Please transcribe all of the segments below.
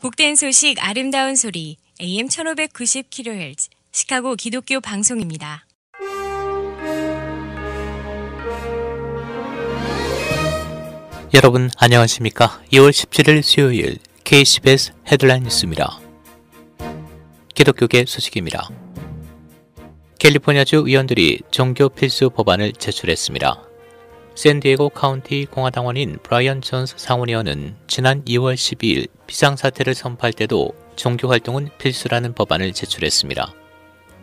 복된 소식 아름다운 소리 AM 1590kHz 시카고 기독교 방송입니다. 여러분 안녕하십니까? 2월 17일 수요일 KCBS 헤드라인 뉴스입니다. 기독교계 소식입니다. 캘리포니아주 의원들이 종교 필수 법안을 제출했습니다. 샌디에고 카운티 공화당원인 브라이언 존스 상원의원은 지난 2월 12일 비상사태를 선포할 때도 종교활동은 필수라는 법안을 제출했습니다.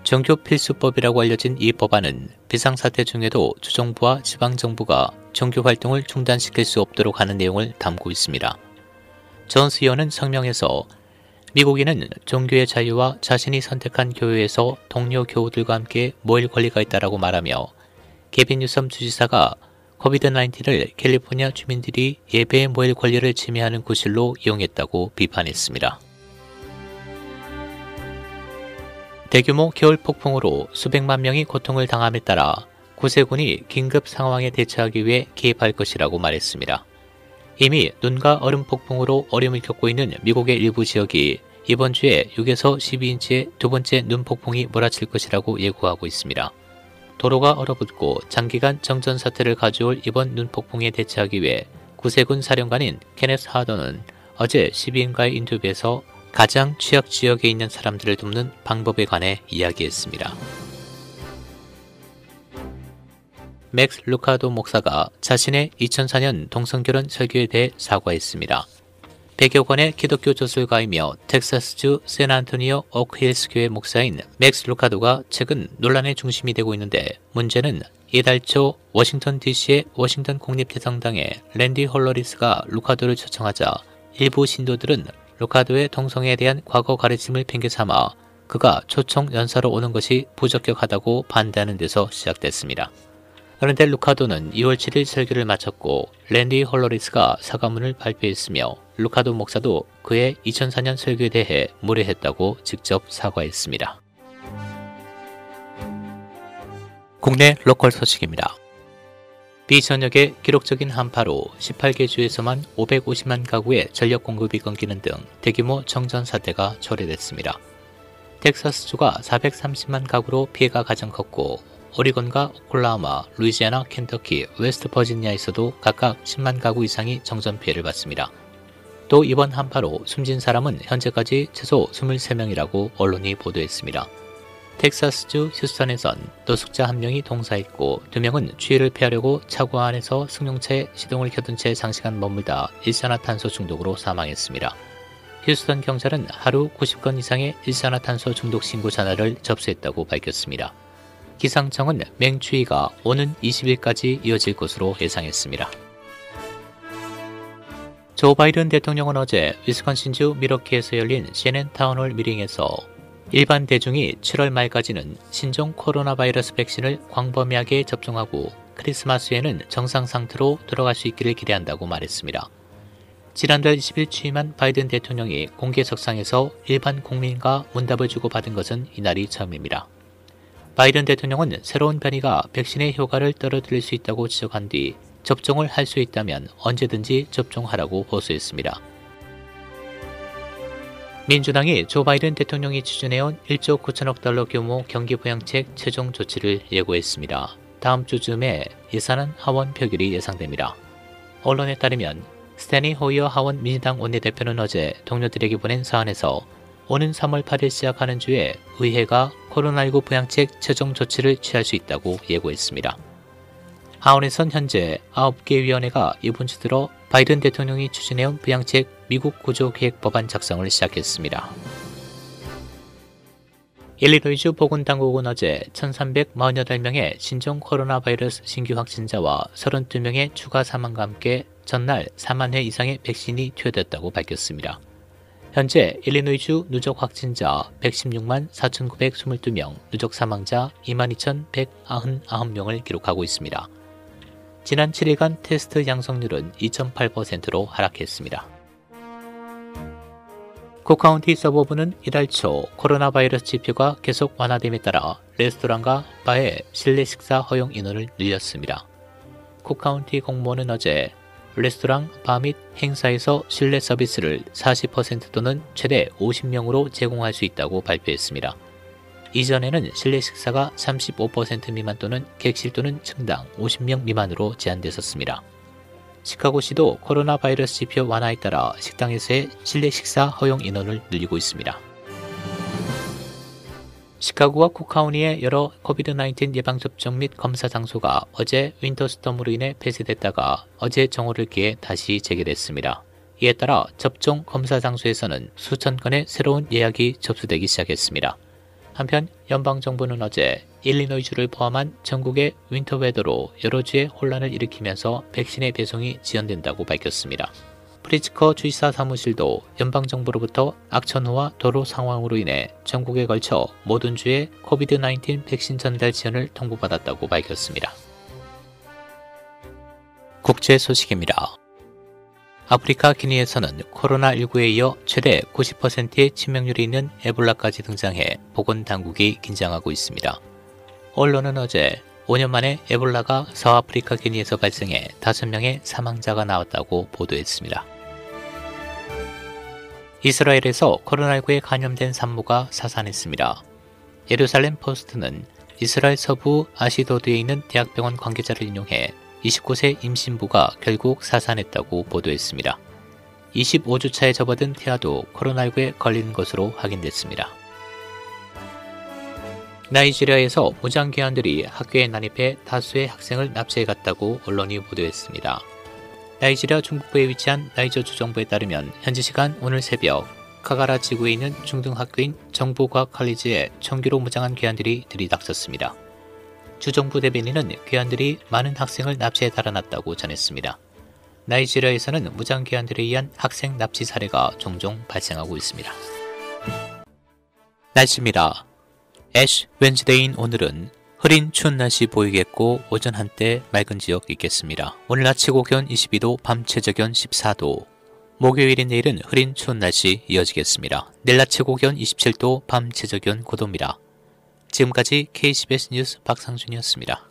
종교필수법이라고 알려진 이 법안은 비상사태 중에도 주정부와 지방정부가 종교활동을 중단시킬 수 없도록 하는 내용을 담고 있습니다. 존스 의원은 성명에서 미국인은 종교의 자유와 자신이 선택한 교회에서 동료 교우들과 함께 모일 권리가 있다라고 말하며 게빈 뉴섬 주지사가 코비드-19를 캘리포니아 주민들이 예배에 모일 권리를 침해하는 구실로 이용했다고 비판했습니다. 대규모 겨울 폭풍으로 수백만 명이 고통을 당함에 따라 구세군이 긴급 상황에 대처하기 위해 개입할 것이라고 말했습니다. 이미 눈과 얼음 폭풍으로 어려움을 겪고 있는 미국의 일부 지역이 이번 주에 6에서 12인치의 두 번째 눈 폭풍이 몰아칠 것이라고 예고하고 있습니다. 도로가 얼어붙고 장기간 정전 사태를 가져올 이번 눈폭풍에 대처하기 위해 구세군 사령관인 케네스 하더는 어제 시민과의 인터뷰에서 가장 취약 지역에 있는 사람들을 돕는 방법에 관해 이야기했습니다. 맥스 루카도 목사가 자신의 2004년 동성결혼 설교에 대해 사과했습니다. 100여 권의 기독교 저술가이며 텍사스주 샌안토니오 오크힐스 교회 목사인 맥스 루카도가 최근 논란의 중심이 되고 있는데 문제는 이달 초 워싱턴 DC의 워싱턴 국립대성당의 랜디 홀러리스가 루카도를 초청하자 일부 신도들은 루카도의 동성애에 대한 과거 가르침을 핑계삼아 그가 초청 연사로 오는 것이 부적격하다고 반대하는 데서 시작됐습니다. 그런데 루카도는 2월 7일 설교를 마쳤고 랜디 홀러리스가 사과문을 발표했으며 루카도 목사도 그의 2004년 설교에 대해 무례했다고 직접 사과했습니다. 국내 로컬 소식입니다. 비전역의 기록적인 한파로 18개 주에서만 550만 가구의 전력 공급이 끊기는 등 대규모 정전 사태가 초래됐습니다. 텍사스주가 430만 가구로 피해가 가장 컸고 오리곤과 오클라호마, 루이지애나, 켄터키, 웨스트 버지니아에서도 각각 10만 가구 이상이 정전 피해를 봤습니다. 또 이번 한파로 숨진 사람은 현재까지 최소 23명이라고 언론이 보도했습니다. 텍사스주 휴스턴에선 노숙자 1명이 동사했고 2명은 추위를 피하려고 차고 안에서 승용차에 시동을 켜둔 채 장시간 머물다 일산화탄소 중독으로 사망했습니다. 휴스턴 경찰은 하루 90건 이상의 일산화탄소 중독 신고 전화를 접수했다고 밝혔습니다. 기상청은 맹추위가 오는 20일까지 이어질 것으로 예상했습니다. 조 바이든 대통령은 어제 위스콘신주 밀워키에서 열린 CNN 타운홀 미팅에서 일반 대중이 7월 말까지는 신종 코로나 바이러스 백신을 광범위하게 접종하고 크리스마스에는 정상 상태로 돌아갈 수 있기를 기대한다고 말했습니다. 지난달 20일 취임한 바이든 대통령이 공개석상에서 일반 국민과 문답을 주고받은 것은 이날이 처음입니다. 바이든 대통령은 새로운 변이가 백신의 효과를 떨어뜨릴 수 있다고 지적한 뒤 접종을 할 수 있다면 언제든지 접종하라고 호소했습니다. 민주당이 조 바이든 대통령이 추진해온 1조 9천억 달러 규모 경기부양책 최종 조치를 예고했습니다. 다음 주쯤에 예산안 하원 표결이 예상됩니다. 언론에 따르면 스테니 호이어 하원 민주당 원내대표는 어제 동료들에게 보낸 사안에서 오는 3월 8일 시작하는 주에 의회가 코로나19 부양책 최종 조치를 취할 수 있다고 예고했습니다. 하원에선 현재 9개 위원회가 이번 주 들어 바이든 대통령이 추진해온 부양책 미국 구조계획 법안 작성을 시작했습니다. 일리노이주 보건당국은 어제 1348명의 신종 코로나 바이러스 신규 확진자와 32명의 추가 사망과 함께 전날 4만 회 이상의 백신이 투여됐다고 밝혔습니다. 현재 일리노이주 누적 확진자 116만 4,922명, 누적 사망자 22,199명을 기록하고 있습니다. 지난 7일간 테스트 양성률은 2.8%로 하락했습니다. 쿡카운티 서버부는 이달 초 코로나 바이러스 지표가 계속 완화됨에 따라 레스토랑과 바의 실내 식사 허용 인원을 늘렸습니다. 쿡카운티 공무원은 어제 레스토랑, 바 및 행사에서 실내 서비스를 40% 또는 최대 50명으로 제공할 수 있다고 발표했습니다. 이전에는 실내 식사가 35% 미만 또는 객실 또는 층당 50명 미만으로 제한됐었습니다. 시카고시도 코로나 바이러스 지표 완화에 따라 식당에서의 실내 식사 허용 인원을 늘리고 있습니다. 시카고와 쿡카운티의 여러 코비드-19 예방접종 및 검사 장소가 어제 윈터스톰으로 인해 폐쇄됐다가 어제 정오를 기해 다시 재개됐습니다. 이에 따라 접종 검사 장소에서는 수천 건의 새로운 예약이 접수되기 시작했습니다. 한편 연방정부는 어제 일리노이주를 포함한 전국의 윈터웨더로 여러 주에 혼란을 일으키면서 백신의 배송이 지연된다고 밝혔습니다. 프리츠커 주지사 사무실도 연방정부로부터 악천후와 도로 상황으로 인해 전국에 걸쳐 모든 주에 코비드-19 백신 전달 지연을 통보받았다고 밝혔습니다. 국제 소식입니다. 아프리카 기니에서는 코로나19에 이어 최대 90%의 치명률이 있는 에볼라까지 등장해 보건당국이 긴장하고 있습니다. 언론은 어제 5년 만에 에볼라가 서아프리카 기니에서 발생해 5명의 사망자가 나왔다고 보도했습니다. 이스라엘에서 코로나19에 감염된 산모가 사산했습니다. 예루살렘 포스트는 이스라엘 서부 아시도드에 있는 대학병원 관계자를 인용해 29세 임신부가 결국 사산했다고 보도했습니다. 25주차에 접어든 태아도 코로나19에 걸린 것으로 확인됐습니다. 나이지리아에서 무장기관들이 학교에 난입해 다수의 학생을 납치해갔다고 언론이 보도했습니다. 나이지리아 중북부에 위치한 나이저 주정부에 따르면 현지 시간 오늘 새벽 카가라 지구에 있는 중등학교인 정부과학 칼리지에 총기로 무장한 괴한들이 들이닥쳤습니다. 주정부 대변인은 괴한들이 많은 학생을 납치해 달아났다고 전했습니다. 나이지리아에서는 무장 괴한들에 의한 학생 납치 사례가 종종 발생하고 있습니다. 날씨입니다. 애쉬 웬즈데이인 오늘은 흐린 추운 날씨 보이겠고 오전 한때 맑은 지역 있겠습니다. 오늘 낮 최고 기온 22도, 밤 최저 기온 14도. 목요일인 내일은 흐린 추운 날씨 이어지겠습니다. 내일 낮 최고 기온 27도, 밤 최저 기온 9도입니다. 지금까지 KCBS 뉴스 박상준이었습니다.